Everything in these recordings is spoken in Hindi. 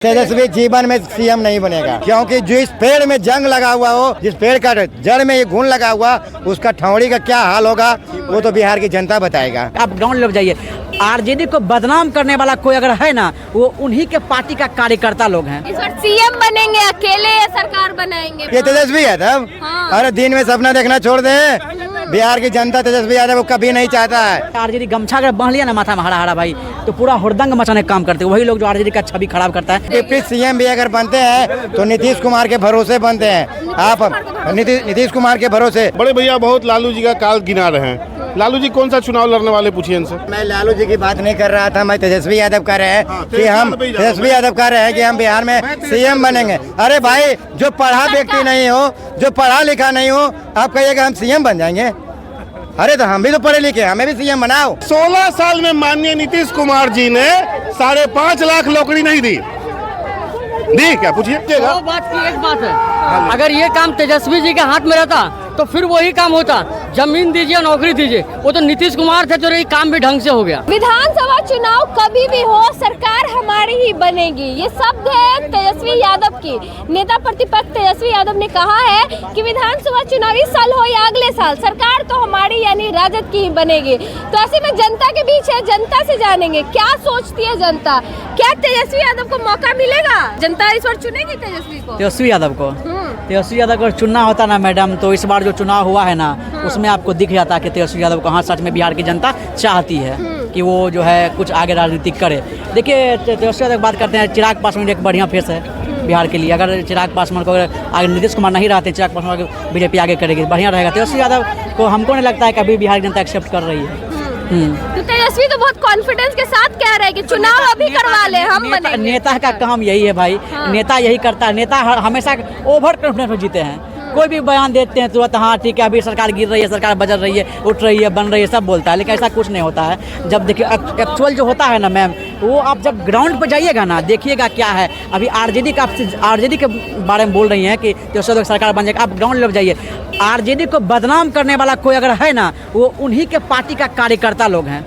तेजस्वी जीवन में सीएम नहीं बनेगा, क्योंकि जिस पेड़ में जंग लगा हुआ हो, जिस पेड़ का जड़ में ये घुन लगा हुआ, उसका ठौड़ी का क्या हाल होगा वो तो बिहार की जनता बताएगा। आप ग्राउंड लेवल जाइए, आरजेडी को बदनाम करने वाला कोई अगर है ना, वो उन्हीं के पार्टी का कार्यकर्ता लोग हैं। इस बार सीएम बनेंगे, अकेले सरकार बनाएंगे। ये तेजस्वी यादव, अरे दिन में सपना देखना छोड़ दे। बिहार की जनता तेजस्वी यादव को कभी नहीं चाहता है। आरजेडी गमछा अगर बांध लिया ना माथा में हरा हरा भाई, तो पूरा हुड़दंग मचाने का काम करते हैं वही लोग जो आरजेडी का छवि खराब करता है। डिप्टी सीएम भी अगर बनते हैं तो नीतीश कुमार के भरोसे बनते हैं। आप नीतीश कुमार के भरोसे। बड़े भैया बहुत लालू जी का काल गिना रहे हैं। लालू जी कौन सा चुनाव लड़ने वाले, पूछिए इनसे। मैं लालू जी की बात नहीं कर रहा था, मैं तेजस्वी यादव कह रहे हैं कि हम तेजस्वी यादव कह रहे हैं कि हम बिहार में सीएम बनेंगे। अरे भाई, जो पढ़ा व्यक्ति नहीं हो, जो पढ़ा लिखा नहीं हो, आप कहिएगा हम सीएम बन जाएंगे। अरे तो हम भी तो पढ़े लिखे, हमें भी सीएम बनाओ। 16 साल में माननीय नीतीश कुमार जी ने 5.5 लाख नौकरी नहीं दी क्या, पूछिए। वो बात की एक बात है, अगर ये काम तेजस्वी जी के हाथ में रहता तो फिर वही काम होता। जमीन दीजिए, नौकरी दीजिए। वो तो नीतीश कुमार थे तो ये काम भी ढंग से हो गया। विधानसभा चुनाव कभी भी हो, सरकार हमारी ही बनेगी, ये शब्द है तेजस्वी यादव की। नेता प्रतिपक्ष तेजस्वी यादव ने कहा है कि विधानसभा चुनाव इस साल हो या अगले साल, सरकार तो हमारी यानी राजद की ही बनेगी। तो ऐसे में जनता के बीच है, जनता से जानेंगे क्या सोचती है जनता। क्या तेजस्वी यादव को मौका मिलेगा? जनता इस बार चुनेगी तेजस्वी को? तेजस्वी यादव को तेजस्वी यादव को चुनना होता ना मैडम, तो इस बार जो चुनाव हुआ है ना, उसमें आपको दिख जाता कि तेजस्वी यादव को हाँ सच में बिहार की जनता चाहती है कि वो जो है कुछ आगे राजनीति करे। देखिए, तेजस्वी यादव बात करते हैं, चिराग पासवान एक बढ़िया फेस है बिहार के लिए। अगर चिराग पासवान को अगर आगे नीतीश कुमार नहीं रहते, चिराग पासवान को बीजेपी आगे करेगी, बढ़िया रहेगा। तेजस्वी यादव को हमको नहीं लगता है कि अभी बिहार की जनता एक्सेप्ट कर रही है। तो तेजस्वी तो बहुत कॉन्फिडेंस के साथ कह रहे हैं कि चुनाव अभी करवा ले, हम बनेंगे। नेता का काम यही है भाई, नेता यही करता है। नेता हमेशा ओवर कॉन्फिडेंस में जीते हैं। कोई भी बयान देते हैं तुरंत, हाँ ठीक है अभी सरकार गिर रही है, सरकार बदल रही है, उठ रही है, बन रही है, सब बोलता है, लेकिन ऐसा कुछ नहीं होता है। जब देखिए एक्चुअल जो होता है ना मैम, वो आप जब ग्राउंड पर जाइएगा ना, देखिएगा क्या है। अभी आरजेडी के बारे में बोल रही हैं कि जो सरकार बन जाएगा, आप ग्राउंड लेवल जाइए, आरजेडी को बदनाम करने वाला कोई अगर है ना, वो उन्हीं के पार्टी का कार्यकर्ता लोग हैं।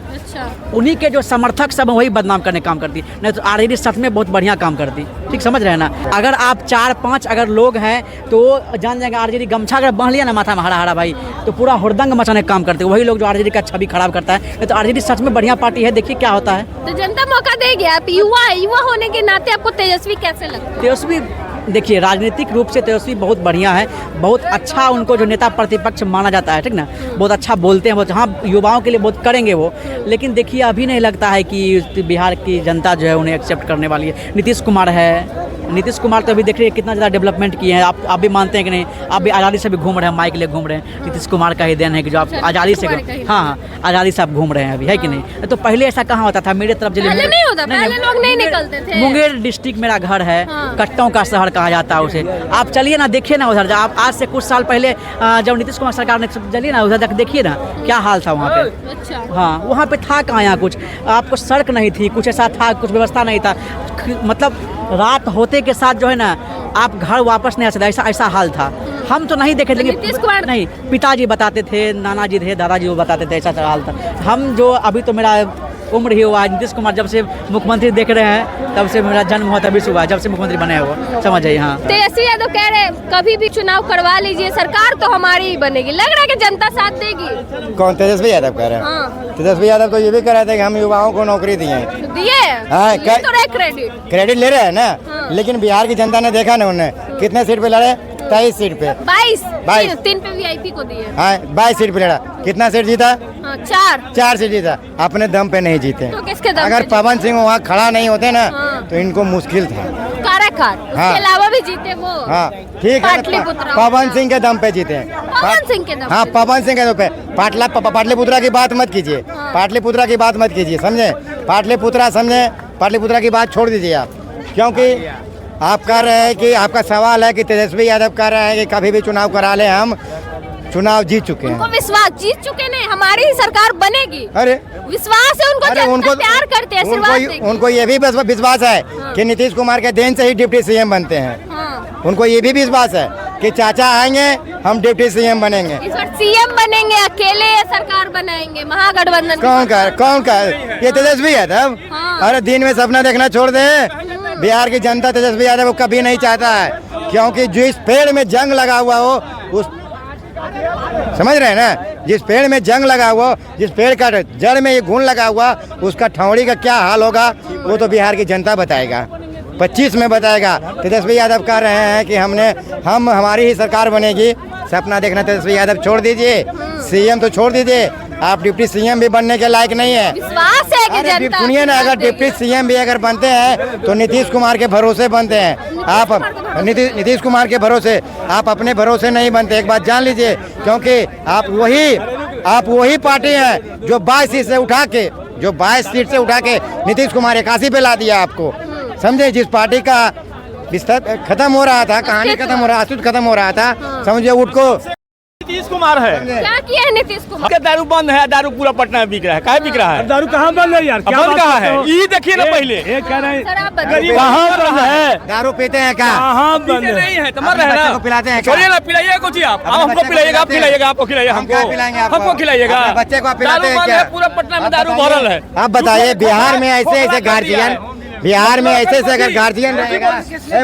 उन्हीं के जो समर्थक सब वही बदनाम करने काम करती, नहीं तो आरजेडी सच में बहुत बढ़िया काम करती। ठीक समझ रहे हैं ना। अगर आप 4-5 अगर लोग हैं तो जान जाएंगे आरजेडी गमछा अगर बांध लिया ना माथा में हरा हरा भाई, तो पूरा हुड़दंग मचाने का काम करते हैं वही लोग जो आरजेडी का छवि खराब करता है। नहीं तो आरजेडी सच में बढ़िया पार्टी है, देखिए क्या होता है। तो जनता मौका देगी। आप युवा होने के नाते आपको तेजस्वी कैसे लगता है? तेजस्वी देखिए, राजनीतिक रूप से तेजस्वी बहुत बढ़िया है, बहुत अच्छा उनको जो नेता प्रतिपक्ष माना जाता है, ठीक ना, बहुत अच्छा बोलते हैं, बहुत हाँ युवाओं के लिए बहुत करेंगे वो। लेकिन देखिए, अभी नहीं लगता है कि बिहार की जनता जो है उन्हें एक्सेप्ट करने वाली है। नीतीश कुमार है, नीतीश कुमार तो अभी देखिए कितना ज़्यादा डेवलपमेंट किए हैं। आप भी मानते हैं कि नहीं? आप भी आज़ादी से भी घूम रहे हैं, माइक ले घूम रहे हैं। नीतीश कुमार का ही देन है कि जो आप आज़ादी से हाँ आज़ादी से आप घूम रहे हैं अभी, है कि नहीं? तो पहले ऐसा कहाँ होता था? मेरे तरफ पहले नहीं होता, पहले लोग नहीं निकलते थे। मुंगेर डिस्ट्रिक्ट मेरा घर है, कट्टों का शहर कहा जाता है उसे। आप चलिए ना, देखिए ना उधर, आप आज से कुछ साल पहले जब नीतीश कुमार सरकार ने, चलिए ना उधर तक देखिए ना क्या हाल था वहाँ पे। अच्छा। हाँ, वहाँ पे था कहाँ यहाँ कुछ, आपको सड़क नहीं थी, कुछ ऐसा था, कुछ व्यवस्था नहीं था। मतलब रात होते के साथ जो है ना, आप घर वापस नहीं आ सकते, ऐसा हाल था। हम तो नहीं देखे, लेकिन नहीं, पिताजी बताते थे, नाना जी थे, दादाजी वो बताते थे, ऐसा हाल था। हम जो अभी तो मेरा उम्र ही हुआ, नीतीश कुमार जब से मुख्यमंत्री देख रहे हैं तब से मेरा जन्म हुआ, तभी से हुआ जब से मुख्यमंत्री बने हुआ, समझ आइए। हाँ, तेजस्वी यादव कह रहे हैं कभी भी चुनाव करवा लीजिए, सरकार तो हमारी ही बनेगी। लग रहा है कि जनता साथ देगी। कौन? तेजस्वी यादव कह रहे हैं। हाँ। तेजस्वी यादव तो ये भी कह रहे थे कि हम युवाओं को नौकरी दिए। हाँ, क्रेडिट ले रहे हैं ना। हाँ। लेकिन बिहार की जनता ने देखा ना, उन्हें कितने सीट पे लड़े? 23 सीट पे, 22 3 पे वीआईपी को दिए। हाँ, 22 सीट पे लड़ा। कितना सीट जीता? हाँ, 4 सीट जीता। अपने दम पे नहीं जीते। तो किसके दम अगर पे? पवन सिंह वहाँ खड़ा नहीं होते ना, हाँ। तो इनको मुश्किल था। काराखार, हाँ। उसके अलावा भी जीते वो। हाँ ठीक है, पवन सिंह के दम पे जीते हैं। पवन सिंह के दम पे। हाँ, पवन सिंह के दम पे। पाटलिपुत्रा की बात मत कीजिए, पाटलिपुत्रा की बात मत कीजिए, समझे? पाटलिपुत्रा की बात छोड़ दीजिए आप, क्योंकि आप कह रहे हैं कि आपका सवाल है कि तेजस्वी यादव कह रहे हैं कि कभी भी चुनाव करा ले, हम चुनाव जीत चुके हैं। उनको विश्वास, जीत चुके नहीं, हमारी ही सरकार बनेगी। अरे विश्वास है उनको, जनता प्यार करते हैं, आशीर्वाद देंगे। उनको ये भी विश्वास है कि नीतीश कुमार के देन से ही डिप्टी सीएम बनते हैं। उनको ये भी विश्वास है कि चाचा आएंगे, हम डिप्टी सीएम बनेंगे। इस बार सीएम बनेंगे, अकेले सरकार बनाएंगे, महागठबंधन। कौन का? ये तेजस्वी यादव। अरे दिन में सपना देखना छोड़ दे। बिहार की जनता तेजस्वी यादव को कभी नहीं चाहता है, क्योंकि जिस पेड़ में जंग लगा हुआ हो उस, समझ रहे हैं ना, जिस पेड़ में जंग लगा हुआ, जिस पेड़ का जड़ में ये घुन लगा हुआ, उसका ठौड़ी का क्या हाल होगा वो तो बिहार की जनता बताएगा, 25 में बताएगा। तेजस्वी यादव कह रहे हैं कि हमारी ही सरकार बनेगी। सपना देखना तेजस्वी यादव छोड़ दीजिए, सीएम तो छोड़ दीजिए, आप डिप्टी सीएम भी बनने के लायक नहीं है। विश्वास है कि जनता सुनिए ना, अगर डिप्टी सीएम भी अगर बनते हैं तो नीतीश कुमार के भरोसे बनते हैं। आप नीतीश कुमार के भरोसे, आप अपने भरोसे नहीं बनते, एक बात जान लीजिए, क्योंकि आप वही पार्टी हैं जो 22 सीट से उठा के नीतीश कुमार 81 पे ला दिया आपको, समझे। जिस पार्टी का विस्तार खत्म हो रहा था, कहानी खत्म हो रहा, अस्तुत खत्म हो रहा था, समझिए उठको नीतीश कुमार है। क्या किया है नीतीश कुमार? क्या दारू बंद है? दारू पूरा पटना में बिक रहा है, काहे बिक रहा है? दारू कहाँ बंद है यार? बंद कहाँ है? ये देखिए ना पहले, ये कह रहे हैं शराब बंद कहाँ बंद है? दारू पीते हैं क्या? कहाँ बंद है? नहीं है तो मर रहे हैं बच्चे ना, को पिलाते हैं क्या? छोड़िए ना, पिलाइएगा कुछ ही आप अपने हमको बच्चे को पिलाइएगा, आप पिलाते हैं। खिलाइएगा, आपको खिलाइएगा, हम क्या पिलाएंगे आपको? हमको खिलाइएगा, अपने बच्चे को आप पिलाते दारू हैं बंद क्या? है, पूरा पटना में दारू भरल है। आप बताइए, बिहार में ऐसे गार्जियन, बिहार में ऐसे अगर गार्जियन रहेगा,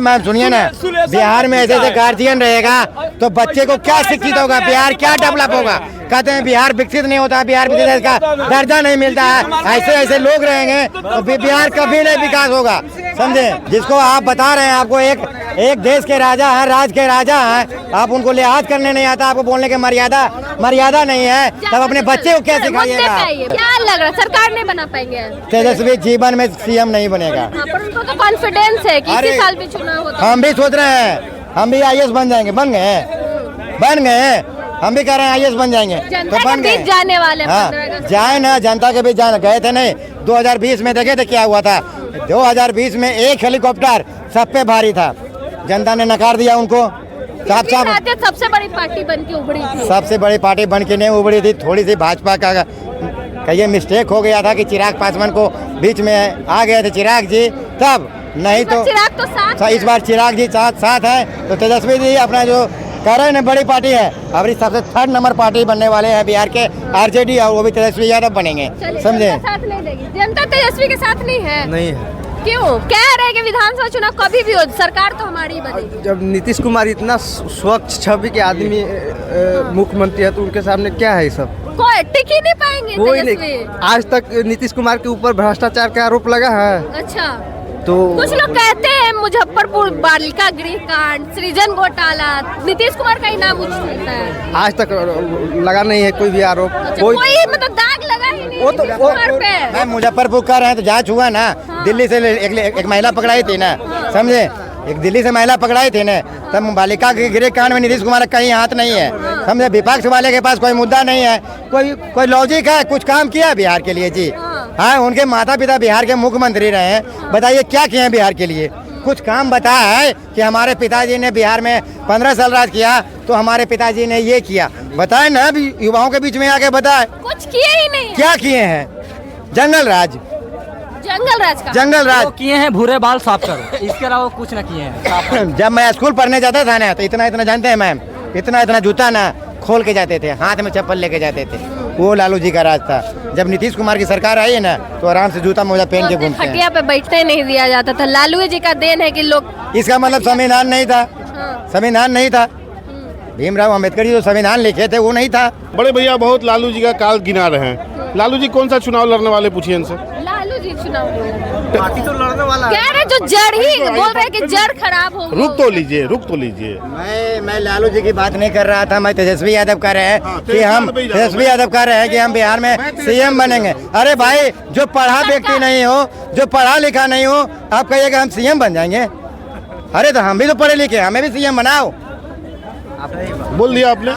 मैम सुनिए ना, बिहार में ऐसे गार्जियन रहेगा तो बच्चे को क्या शिक्षित होगा, बिहार क्या डेवलप होगा? कहते हैं बिहार विकसित नहीं होता, बिहार विकसित का दर्जा नहीं मिलता है, ऐसे लोग रहेंगे तो बिहार कभी नहीं विकास होगा, समझे। जिसको आप बता रहे हैं, आपको एक देश के राजा हैं, राज के राजा हैं, आप उनको लिहाज करने नहीं आता, आपको बोलने की मर्यादा नहीं है, तब अपने बच्चे को क्या सिखाइएगा? क्या लग रहा है सरकार नहीं बना पाएंगे? तेजस्वी जीवन में सीएम नहीं बनेगा। हाँ, पर उनको तो कॉन्फिडेंस है कि इसी साल भी चुनाव होता है। हम भी सोच रहे हैं, हम भी IAS बन जाएंगे, बन गए, हम भी कह रहे हैं IAS बन जाएंगे, जनता तो के बन गए। बीच जाने वाले हैं हाँ, 15 अगस्त। जाए ना, जनता के बीच जाने गए थे नहीं। 2020 में देखे थे क्या हुआ था? 2020 में एक हेलीकॉप्टर सब पे भारी था, जनता ने नकार दिया उनको। सबसे बड़ी पार्टी बन के उभरी थी। सबसे बड़ी पार्टी बन के नहीं उभरी थी, थोड़ी सी भाजपा का ये मिस्टेक हो गया था कि चिराग पासवान को बीच में आ गए थे चिराग जी, तब नहीं तो चिराग तो साथ इस बार चिराग जी साथ है, तो तेजस्वी जी अपना जो कह रहे हैं बड़ी पार्टी है, अब इस सबसे 3rd नंबर पार्टी बनने वाले हैं बिहार के RJD, और वो भी तेजस्वी यादव बनेंगे, समझे। साथ नहीं देगी जनता, तेजस्वी के साथ नहीं है। नहीं है, क्यों? कह रहे हैं कि विधानसभा चुनाव कभी भी हो, सरकार तो हमारी ही बनेगी। जब नीतीश कुमार इतना स्वच्छ छवि के आदमी मुख्यमंत्री है तो उनके सामने क्या है ये सब? कोई टिक ही नहीं पाएंगे कोई तेजस्वी। नहीं। आज तक नीतीश कुमार के ऊपर भ्रष्टाचार का आरोप लगा है, अच्छा, तो कुछ लोग कहते हैं मुजफ्फरपुर बालिका गृह कांड, सृजन घोटाला, नीतीश कुमार का ही नाम उछलता है। आज तक लगा नहीं है कोई भी आरोप। अच्छा, कोई मतलब दाग लगा ही नहीं नीतीश कुमार पे। मैं मुजफ्फरपुर कर रहे हैं तो जांच हुआ ना, दिल्ली से एक महिला पकड़ाई थी ना, समझे, एक दिल्ली से महिला पकड़ाई थी ना, तब बालिका के गृह कांड में नीतीश कुमार का कहीं हाथ नहीं है, समझे। विपक्ष वाले के पास कोई मुद्दा नहीं है, कोई लॉजिक है, कुछ काम किया बिहार के लिए जी? हाँ, उनके माता पिता बिहार के मुख्यमंत्री रहे हैं, बताइए क्या किए हैं बिहार के लिए? कुछ काम बताया है कि हमारे पिताजी ने बिहार में 15 साल राज किया तो हमारे पिताजी ने ये किया? बताए ना, अभी युवाओं के बीच में आके बताए, कुछ किए ही नहीं। क्या किए हैं? जंगल राज किए हैं, भूरे बाल साफ करो, इसके अलावा कुछ न किए हैं। जब मैं स्कूल पढ़ने जाता था ना, तो इतना जानते हैं मैम, इतना जूता ना खोल के जाते थे, हाथ में चप्पल लेके जाते थे, वो लालू जी का राज था। जब नीतीश कुमार की सरकार आई है ना, तो आराम से जूता मोजा पहन के घूमते हैं। खटिया पे बैठने नहीं दिया जाता था, लालू जी का देन है कि लोग। इसका मतलब संविधान नहीं था, संविधान नहीं था, भीमराव अम्बेडकर जी जो संविधान लिखे थे वो नहीं था। बड़े भैया बहुत लालू जी का काल गिना रहे हैं, लालू जी कौन सा चुनाव लड़ने वाले, पूछिए इनसे। लालू जी चुनाव पार्टी तो लड़ने वाला कह रहे, जो जड़ ही बोल रहे कि जड़ खराब हो गई। रुक तो लीजिए। मैं लालू जी की बात नहीं कर रहा था, मैं तेजस्वी यादव कह रहे हैं कि तेजस्वी यादव कह रहे हैं कि हम बिहार में सीएम बनेंगे। अरे भाई, जो पढ़ा व्यक्ति नहीं हो, जो पढ़ा लिखा नहीं हो, आप कहिएगा हम सीएम बन जाएंगे? अरे तो हम भी तो पढ़े लिखे, हमें भी सीएम बनाओ। बोल दिया आपने,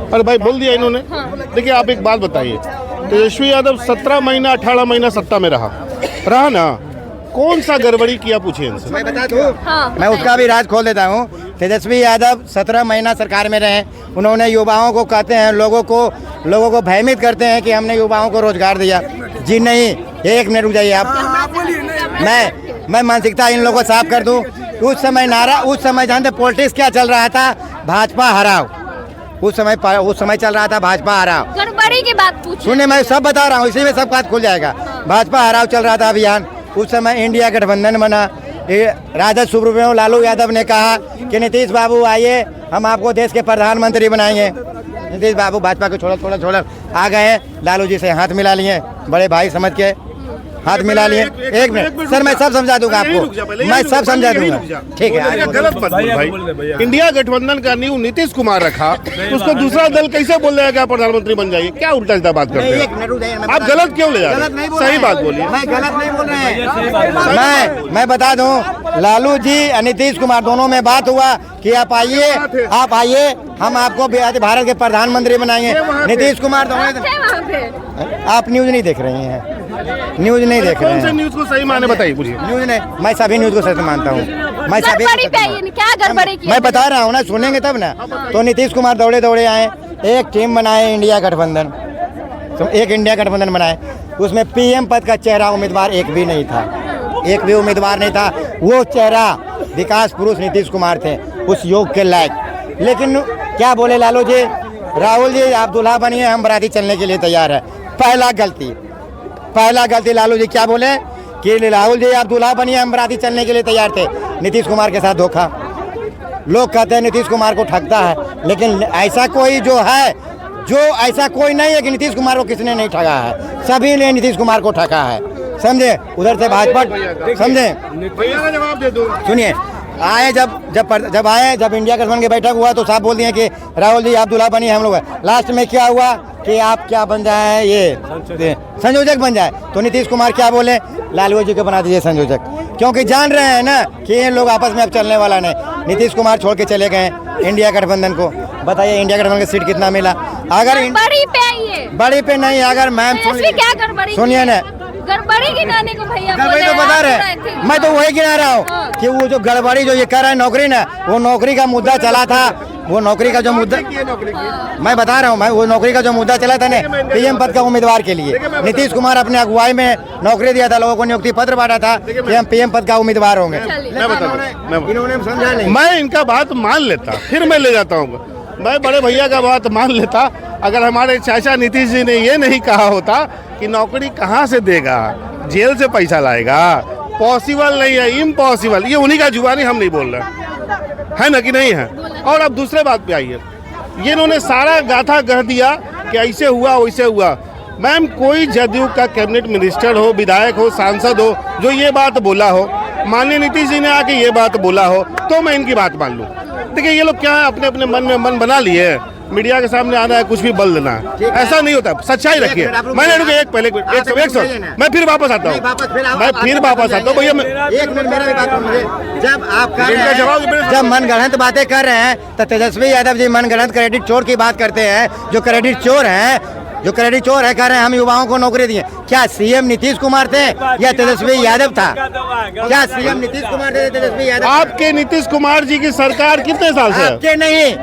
अरे भाई बोल दिया इन्होंने। देखिए आप एक बात बताइए, तेजस्वी यादव 17 महीना 18 महीना सत्ता में रहा ना, कौन सा गड़बड़ी किया, पूछिए इनसे। मैं बता दूं, मैं उसका भी राज खोल देता हूँ। तेजस्वी यादव 17 महीना सरकार में रहे, उन्होंने युवाओं को कहते हैं, लोगों को भयभीत करते हैं कि हमने युवाओं को रोजगार दिया। जी नहीं, एक मिनट रुक जाइए आप, मैं मानसिकता इन लोगों को साफ कर दूं। उस समय जानते पॉलिटिक्स क्या चल रहा था? भाजपा हराओ, उस समय चल रहा था भाजपा हराओ। गड़बड़ी की बात पूछिए। सुनिए, मैं सब बता रहा हूँ, इसी में सब बात खुल जाएगा। भाजपा हराओ चल रहा था अभियान, उस समय इंडिया गठबंधन बना। राजद सुब्रमण्यम लालू यादव ने कहा कि नीतीश बाबू आइए, हम आपको देश के प्रधानमंत्री बनाएंगे। नीतीश बाबू भाजपा को छोड़ आ गए, लालू जी से हाथ मिला लिए, बड़े भाई समझ के हाथ मिला लिए। एक मिनट सर, मैं सब समझा दूंगा आपको, मैं सब समझा दूंगा। ठीक है, आगे गलत मत बोल भाई। इंडिया गठबंधन का नींव नीतीश कुमार रखा, तो उसको दूसरा दल कैसे बोल रहा है कि प्रधानमंत्री बन जाइए? क्या उल्टा सीधा बात करते हैं आप? गलत क्यों ले जा रहे हैं? सही बात बोलिए। मैं गलत नहीं बोल रहे हैं। मैं बता दूं, लालू जी और नीतीश कुमार दोनों में बात हुआ कि आप आइए, हम आपको भारत के प्रधानमंत्री बनाएंगे। नीतीश कुमार आप न्यूज नहीं देख रही हैं, न्यूज नहीं देख रहे हैं। कौन से न्यूज को सही माने बताइए मुझे। न्यूज नहीं, मैं सभी न्यूज को सही मानता हूँ। मैं सभी क्या गड़बड़ी की? मैं बता रहा हूँ ना, सुनेंगे तब ना। तो नीतीश कुमार दौड़े आए, एक टीम बनाए इंडिया गठबंधन, तो एक इंडिया गठबंधन बनाए, उसमें पीएम पद का चेहरा उम्मीदवार एक भी नहीं था, एक भी उम्मीदवार नहीं था। वो चेहरा विकास पुरुष नीतीश कुमार थे, उस योग के लायक। लेकिन क्या बोले लालू जी, राहुल जी आप दूल्हा बनिए, हम बराती चलने के लिए तैयार है। पहला गलती लालू जी क्या बोले कि राहुल जी आप दूल्हा बनिए, हम बराती चलने के लिए तैयार थे। नीतीश कुमार के साथ धोखा। लोग कहते हैं नीतीश कुमार को ठगता है, लेकिन ऐसा कोई ऐसा कोई नहीं है कि नीतीश कुमार को किसने नहीं ठगा है। सभी ने नीतीश कुमार को ठगा है, समझे। उधर से भाजपा, समझे। जवाब दे दो। सुनिए, आए जब इंडिया गठबंधन की बैठक हुआ तो साहब बोल दिए कि राहुल जी आप दूल्हा बनिए, हम लोग। लास्ट में क्या हुआ कि आप क्या बन जाए, ये संयोजक बन जाए। तो नीतीश कुमार क्या बोले, लालू जी को बना दीजिए संयोजक, क्योंकि जान रहे हैं ना कि ये लोग आपस में अब चलने वाला नहीं। नीतीश कुमार छोड़ के चले गए इंडिया गठबंधन को। बताइए इंडिया गठबंधन की सीट कितना मिला? अगर बड़ी पे नहीं, अगर मैम सुनिए ना, गड़बड़ी गिनाने को भैया गड़बड़ी तो बता रहे, मैं तो वही गिना रहा हूँ कि वो जो गड़बड़ी जो ये कर रहा है नौकरी ना, वो नौकरी का मुद्दा चला था। वो नौकरी का जो मुद्दा मैं बता रहा हूँ, वो नौकरी का जो मुद्दा चला था ना पीएम पद का उम्मीदवार के लिए, नीतीश कुमार अपने अगुवाई में नौकरी दिया था, लोगों को नियुक्ति पत्र बांटा था कि हम पीएम पद का उम्मीदवार होंगे। इन्होंने समझा नहीं। मैं इनका बात मान लेता, फिर मैं ले जाता हूँ, मैं बड़े भैया का बात मान लेता। अगर हमारे चाचा नीतीश जी ने ये नहीं कहा होता कि नौकरी कहाँ से देगा, जेल से पैसा लाएगा, पॉसिबल नहीं है, इम्पॉसिबल। ये उन्हीं का जुबानी, हम नहीं बोल रहे है ना कि नहीं है। और अब दूसरे बात पे आइए, ये इन्होंने सारा गाथा कह दिया कि ऐसे हुआ वैसे हुआ। मैम, कोई जदयू का कैबिनेट मिनिस्टर हो, विधायक हो, सांसद हो, जो ये बात बोला हो, माननीय नीतीश जी ने आके ये बात बोला हो, तो मैं इनकी बात मान लूँ। देखिए ये लोग क्या अपने अपने मन में मन बना लिए, मीडिया के सामने आना है, कुछ भी बोल देना है, ऐसा नहीं होता। सच्चाई रखिए। मैंने मैं फिर वापस आता हूँ, भैया। एक मिनट मेरा भी बात सुनिए। जब आप जब मनगढ़ंत बातें कर रहे हैं तो तेजस्वी यादव जी मनगढ़ंत क्रेडिट चोर की बात करते हैं। जो क्रेडिट चोर है कह रहे हैं हम युवाओं को नौकरी दिए। क्या सीएम नीतीश कुमार थे या तेजस्वी यादव था? क्या सीएम नीतीश कुमार थे, तेजस्वी यादव? आपके नीतीश कुमार जी की सरकार कितने साल से? आपके नहीं,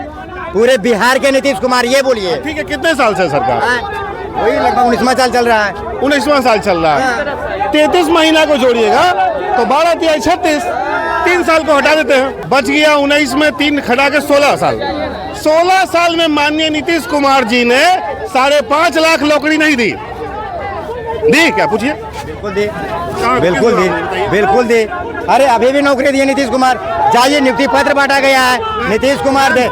पूरे बिहार के नीतीश कुमार, ये बोलिए। ठीक है, कितने साल से सरकार? वही लगभग 19वां साल चल रहा है। 19वां साल चल रहा है। 33 महीना को जोड़िएगा तो 12 × 36, 3 साल को हटा देते हैं, बच गया 19 में 3 खड़ा के 16 साल। 16 साल में माननीय नीतीश कुमार जी ने 5.5 लाख नौकरी नहीं दी क्या? पूछिए। बिल्कुल दी। अरे अभी भी नौकरी दी नीतीश कुमार। जाइए, नियुक्ति पत्र बांटा गया है। नीतीश कुमार दे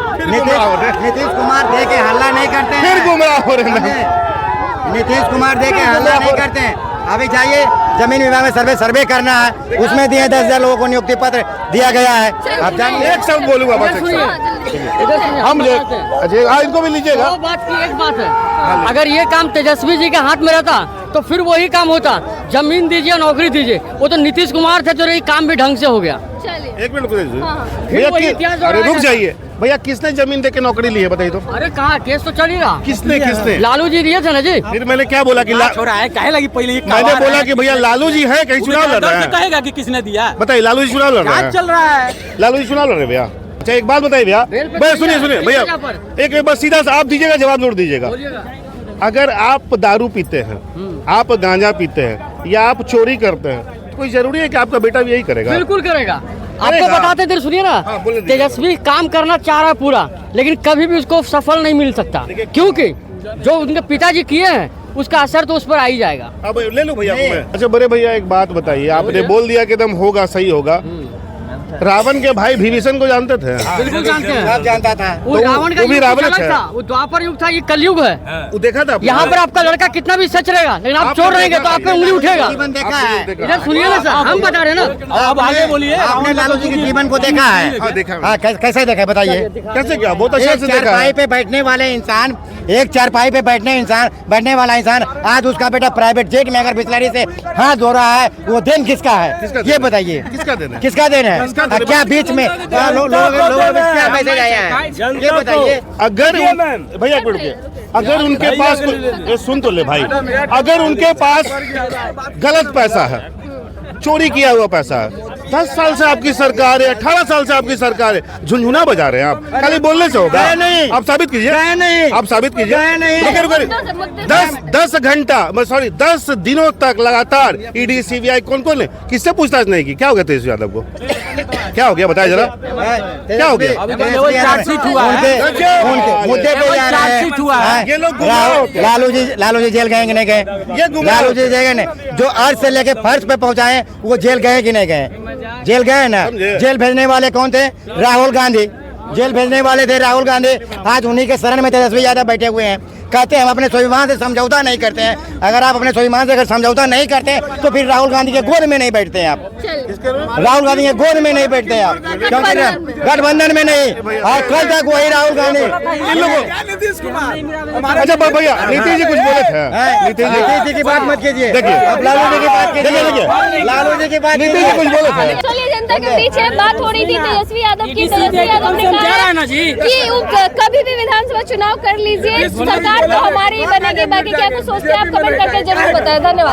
के हल्ला नहीं करते हैं। फिर गुमराह हो रहे हैं। नीतीश कुमार दे के हल्ला नहीं करते हैं। अभी जाइए, जमीन विभाग में सर्वे करना है, उसमें दिए 10,000 लोगों को नियुक्ति पत्र दिया गया है। आप जानिए, एक शब्द बोलूंगा बस, हम इनको भी लीजिएगा। बात की एक बात है, अगर ये काम तेजस्वी जी के हाथ में रहता तो फिर वही काम होता, जमीन दीजिए नौकरी दीजिए। वो तो नीतीश कुमार थे, तो ये काम भी ढंग से हो गया। एक मिनट भैया, अरे रुक जाइए भैया, किसने जमीन देके नौकरी ली है बताइए तो? अरे कहाँ, केस तो चल ही रहा। किसने? लालू जी दिए थे ना जी। फिर मैंने क्या बोला कि लगी पहले मैंने बोला कि भैया लालू जी है, कहीं चुनाव लड़ रहे हैं। कहेगा कि किसने दिया? बताइए, लालू जी चुनाव लड़ रहे हैं, चल रहा है। लालू जी चुनाव लड़ रहे भैया। अच्छा एक बात बताइए भैया, सुनिए भैया, एक बार सीधा सा आप दीजिएगा जवाब, नोट दीजिएगा। अगर आप दारू पीते हैं, आप गांजा पीते हैं, या आप चोरी करते हैं, तो कोई जरूरी है कि आपका बेटा भी यही करेगा? बिल्कुल करेगा। आपको बताते थे, सुनिए ना, तेजस्वी काम करना चाह रहा पूरा, लेकिन कभी भी उसको सफल नहीं मिल सकता, क्योंकि जो उनके पिताजी किए हैं उसका असर तो उस पर आ ही जाएगा। अब ले लो भैया मैं। अच्छा बड़े भैया एक बात बताइए, आपने बोल दिया कि एकदम होगा, सही होगा। रावण के भाई विभीषण को जानते थे? बिल्कुल जानते हैं। सब जानता था। वो तो रावण का वो भी युग रावण अलग है। था, वो द्वापर युग था, ये कलयुग है। वो देखा था आपने? यहाँ पर आपका लड़का कितना भी सच रहेगा, लेकिन आप चोर रहेंगे तो आप पे उंगली उठेगा। जीवन देखा है। इधर सुनिए ना सर, हम बता रहे हैं ना। अब आगे बोलिए। आपने लालू जी के जीवन को देखा है? हाँ देखा। हाँ, कैसे देखा बताइए? कैसे क्या? बहुत अच्छा एक से देखा चारपाई है। पे बैठने वाले इंसान, एक चारपाई पे बैठने वाला इंसान आज उसका बेटा प्राइवेट जेट में अगर बिस्लरी से हाथ धो रहा है, वो दिन किसका है? ये बताइए, किसका देना है? किसका देन है? क्या बीच में लोगों में क्या मैसेज आया है? ये बताइए। अगर भैया एक मिनट रुकिए। अगर उनके पास ये सुन तो ले भाई, अगर उनके पास गलत पैसा है, चोरी किया हुआ पैसा है, 10 साल से आपकी सरकार है, 18 साल से आपकी सरकार है, झुनझुना बजा रहे हैं आप, खाली बोलने से होगा? नहीं, आप साबित कीजिए। नहीं, आप साबित कीजिए। नहीं। 10 घंटा, 10 दिनों तक लगातार ईडी सीबीआई कौन ने किससे पूछताछ नहीं की? क्या हो गया तेजस्वी यादव को? क्या हो गया बताया जरा, क्या हो गया? चार्जशीट हुआ है। उनके मुद्दे पे जा रहे हैं। चार्जशीट हुआ है। ये लोग गुमराह होते हैं। लालू जी जेल गए कि नहीं गए? ये गुमराह लालू जी जेल गए, जो अर्थ से लेके फर्श पे पहुंचाए वो जेल गए कि नहीं गए? जेल गए ना। समझे? जेल भेजने वाले कौन थे? राहुल गांधी। जेल भेजने वाले थे राहुल गांधी। आज उन्हीं के शरण में तेजस्वी यादव बैठे हुए हैं। कहते हैं हम अपने स्वाभिमान से समझौता नहीं करते हैं। अगर आप अपने स्वाभिमान से अगर समझौता नहीं करते तो फिर राहुल गांधी के गोद में नहीं बैठते हैं आप। राहुल गांधी के गोद में नहीं बैठते हैं आप, क्योंकि गठबंधन में नहीं। और कल तक वही राहुल गांधी। अच्छा भैया, नीतीश जी कुछ बोले थे? नीतीश जी की बात मत कीजिए। देखिए। अब लालू जी की बात कीजिए। देखिए। लालू जी की बात नीतीश जी कुछ बोले थे? चलिए, जनता के बीच है, बात हो रही थी तेजस्वी यादव की। तेजस्वी यादव ने कहा कि कभी भी विधानसभा चुनाव कर लीजिए, सरकार तो हमारी ही बनेगी। बाकी क्या कुछ सोचते हैं आप कमेंट करके जरूर बताएं। धन्यवाद।